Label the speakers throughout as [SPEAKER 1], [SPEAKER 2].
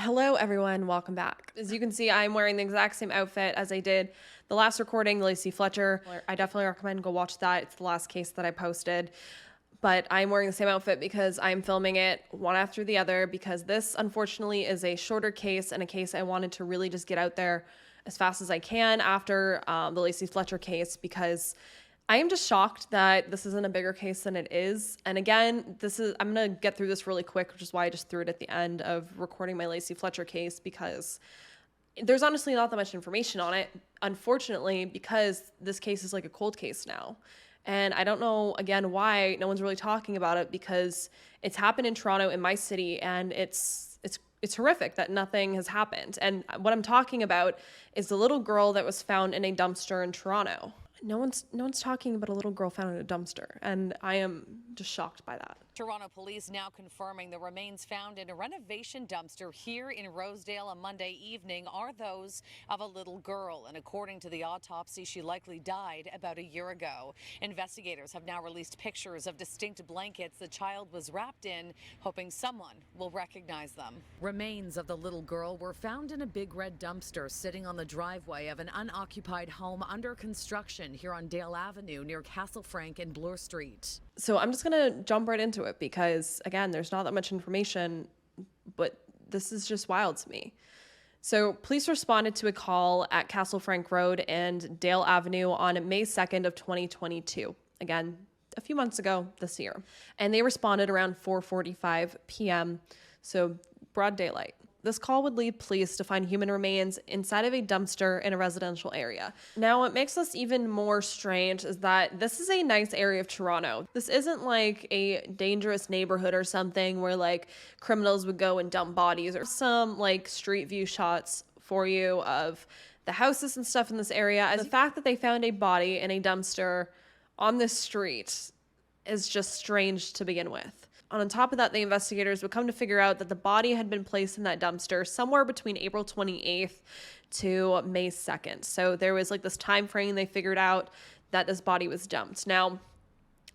[SPEAKER 1] Hello everyone, welcome back. As you can see, I'm wearing the exact same outfit as I did the last recording, Lacey Fletcher. I definitely recommend go watch that. It's the last case that I posted. But I'm wearing the same outfit because I'm filming it one after the other because this unfortunately is a shorter case and a case I wanted to really just get out there as fast as I can after the Lacey Fletcher case, because I am just shocked that this isn't a bigger case than it is. And again, I'm going to get through this really quick, which is why I just threw it at the end of recording my Lacey Fletcher case, because there's honestly not that much information on it, unfortunately, because this case is like a cold case now. And I don't know, again, why no one's really talking about it, because it's happened in Toronto, in my city, and it's horrific that nothing has happened. And what I'm talking about is the little girl that was found in a dumpster in Toronto. No one's talking about a little girl found in a dumpster, and I am just shocked by that.
[SPEAKER 2] Toronto police now confirming the remains found in a renovation dumpster here in Rosedale on Monday evening are those of a little girl. And according to the autopsy, she likely died about a year ago. Investigators have now released pictures of distinct blankets the child was wrapped in, hoping someone will recognize them. Remains of the little girl were found in a big red dumpster sitting on the driveway of an unoccupied home under construction here on Dale Avenue near Castle Frank and Bloor Street.
[SPEAKER 1] So I'm just going to jump right into it because, again, there's not that much information, but this is just wild to me. So police responded to a call at Castle Frank Road and Dale Avenue on May 2nd of 2022. Again, a few months ago this year. And they responded around 4:45 p.m., so broad daylight. This call would lead police to find human remains inside of a dumpster in a residential area. Now, what makes this even more strange is that this is a nice area of Toronto. This isn't like a dangerous neighborhood or something where like criminals would go and dump bodies, or some like street view shots for you of the houses and stuff in this area. And the fact that they found a body in a dumpster on this street is just strange to begin with. On top of that, the investigators would come to figure out that the body had been placed in that dumpster somewhere between April 28th to May 2nd. So there was like this time frame they figured out that this body was dumped. Now,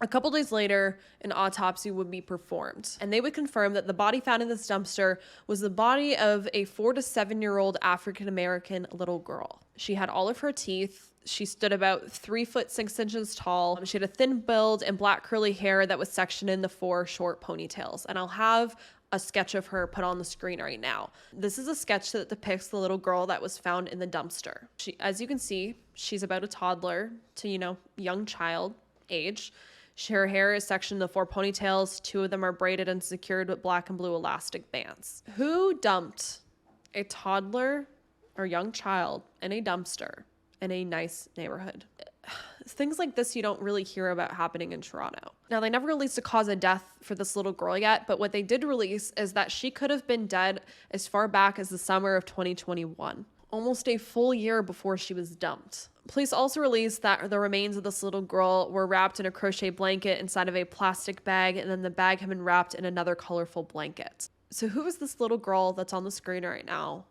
[SPEAKER 1] a couple days later, an autopsy would be performed, and they would confirm that the body found in this dumpster was the body of a 4 to 7-year-old African-American little girl. She had all of her teeth. She stood about 3 foot 6 inches tall. She had a thin build and black curly hair that was sectioned into 4 short ponytails. And I'll have a sketch of her put on the screen right now. This is a sketch that depicts the little girl that was found in the dumpster. As you can see, she's about a toddler to, young child age. Her hair is sectioned into 4 ponytails. 2 of them are braided and secured with black and blue elastic bands. Who dumped a toddler or young child in a dumpster in a nice neighborhood? Things like this you don't really hear about happening in Toronto. Now, they never released a cause of death for this little girl yet, but what they did release is that she could have been dead as far back as the summer of 2021, almost a full year before she was dumped. Police also released that the remains of this little girl were wrapped in a crochet blanket inside of a plastic bag, and then the bag had been wrapped in another colorful blanket. So who is this little girl that's on the screen right now?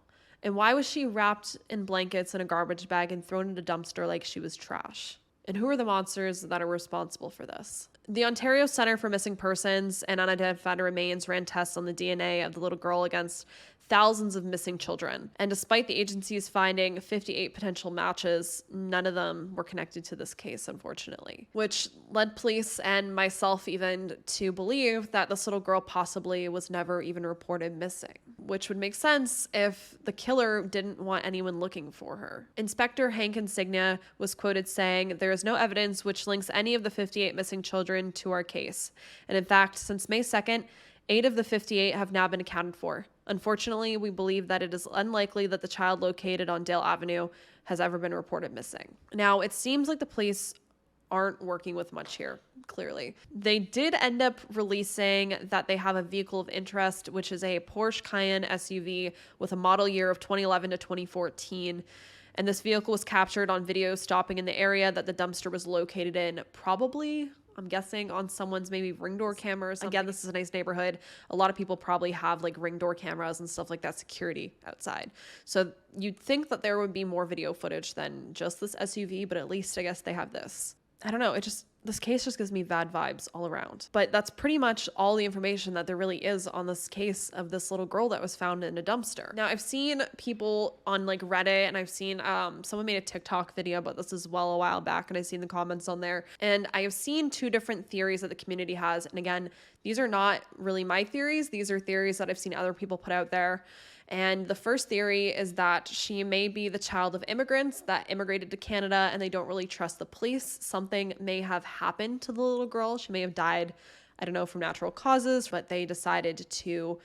[SPEAKER 1] And why was she wrapped in blankets in a garbage bag and thrown in a dumpster like she was trash? And who are the monsters that are responsible for this? The Ontario Centre for Missing Persons and Unidentified Remains ran tests on the DNA of the little girl against thousands of missing children. And despite the agency's finding 58 potential matches, none of them were connected to this case, unfortunately, which led police and myself even to believe that this little girl possibly was never even reported missing, which would make sense if the killer didn't want anyone looking for her. Inspector Hank Insignia was quoted saying, "There is no evidence which links any of the 58 missing children to our case. And in fact, since May 2nd, 8 of the 58 have now been accounted for. Unfortunately, we believe that it is unlikely that the child located on Dale Avenue has ever been reported missing." Now, it seems like the police aren't working with much here, clearly. They did end up releasing that they have a vehicle of interest, which is a Porsche Cayenne SUV with a model year of 2011 to 2014. And this vehicle was captured on video stopping in the area that the dumpster was located in, probably, I'm guessing, on someone's maybe ring door cameras. Again, this is a nice neighborhood. A lot of people probably have like ring door cameras and stuff like that, security outside. So you'd think that there would be more video footage than just this SUV, but at least I guess they have this. I don't know. This case just gives me bad vibes all around. But that's pretty much all the information that there really is on this case of this little girl that was found in a dumpster. Now, I've seen people on like Reddit, and I've seen someone made a TikTok video about this as well a while back, and I've seen the comments on there. And I have seen two different theories that the community has. And again, these are not really my theories. These are theories that I've seen other people put out there. And the first theory is that she may be the child of immigrants that immigrated to Canada and they don't really trust the police. Something may have happened to the little girl. She may have died, I don't know, from natural causes, but they decided to,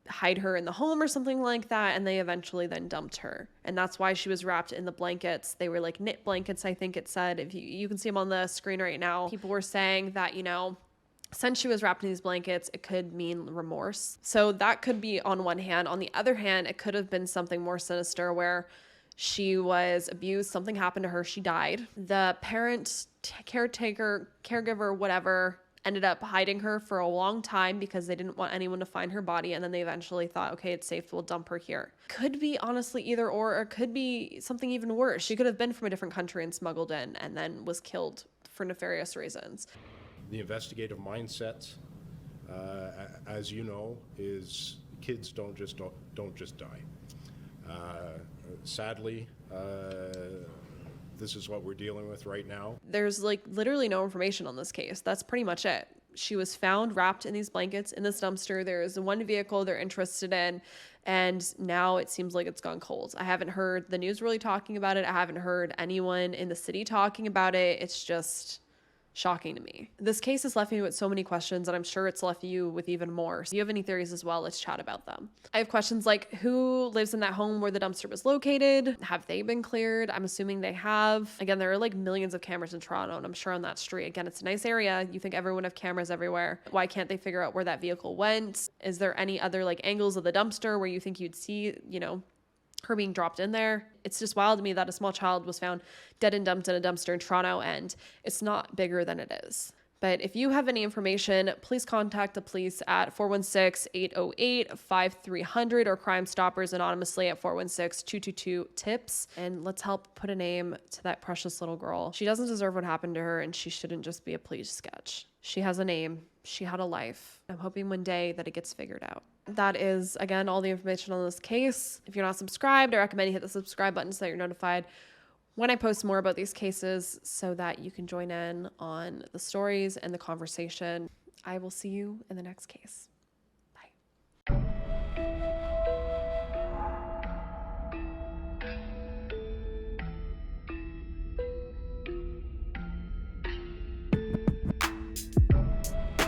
[SPEAKER 1] hide her in the home or something like that. And they eventually then dumped her. And that's why she was wrapped in the blankets. They were like knit blankets, I think it said. If you can see them on the screen right now. People were saying that, since she was wrapped in these blankets, it could mean remorse. So that could be on one hand. On the other hand, it could have been something more sinister where she was abused, something happened to her, she died. The parent, caretaker, caregiver, whatever, ended up hiding her for a long time because they didn't want anyone to find her body. And then they eventually thought, okay, it's safe, we'll dump her here. Could be honestly either or it could be something even worse. She could have been from a different country and smuggled in and then was killed for nefarious reasons.
[SPEAKER 3] The investigative mindset, as you know, is kids don't just die. Sadly, this is what we're dealing with right now.
[SPEAKER 1] There's like literally no information on this case. That's pretty much it. She was found wrapped in these blankets in this dumpster. There is one vehicle they're interested in, and now it seems like it's gone cold. I haven't heard the news really talking about it. I haven't heard anyone in the city talking about it. It's just shocking to me. This case has left me with so many questions, and I'm sure it's left you with even more. So if you have any theories as well, let's chat about them. I have questions like, who lives in that home where the dumpster was located? Have they been cleared? I'm assuming they have. Again, there are like millions of cameras in Toronto, and I'm sure on that street. Again, it's a nice area. You think everyone have cameras everywhere. Why can't they figure out where that vehicle went? Is there any other like angles of the dumpster where you think you'd see, her being dropped in there? It's just wild to me that a small child was found dead and dumped in a dumpster in Toronto, and it's not bigger than it is. But if you have any information, please contact the police at 416-808-5300 or Crime Stoppers anonymously at 416-222-TIPS. And let's help put a name to that precious little girl. She doesn't deserve what happened to her, and she shouldn't just be a police sketch. She has a name. She had a life. I'm hoping one day that it gets figured out. That is, again, all the information on this case. If you're not subscribed, I recommend you hit the subscribe button so that you're notified when I post more about these cases so that you can join in on the stories and the conversation. I will see you in the next case.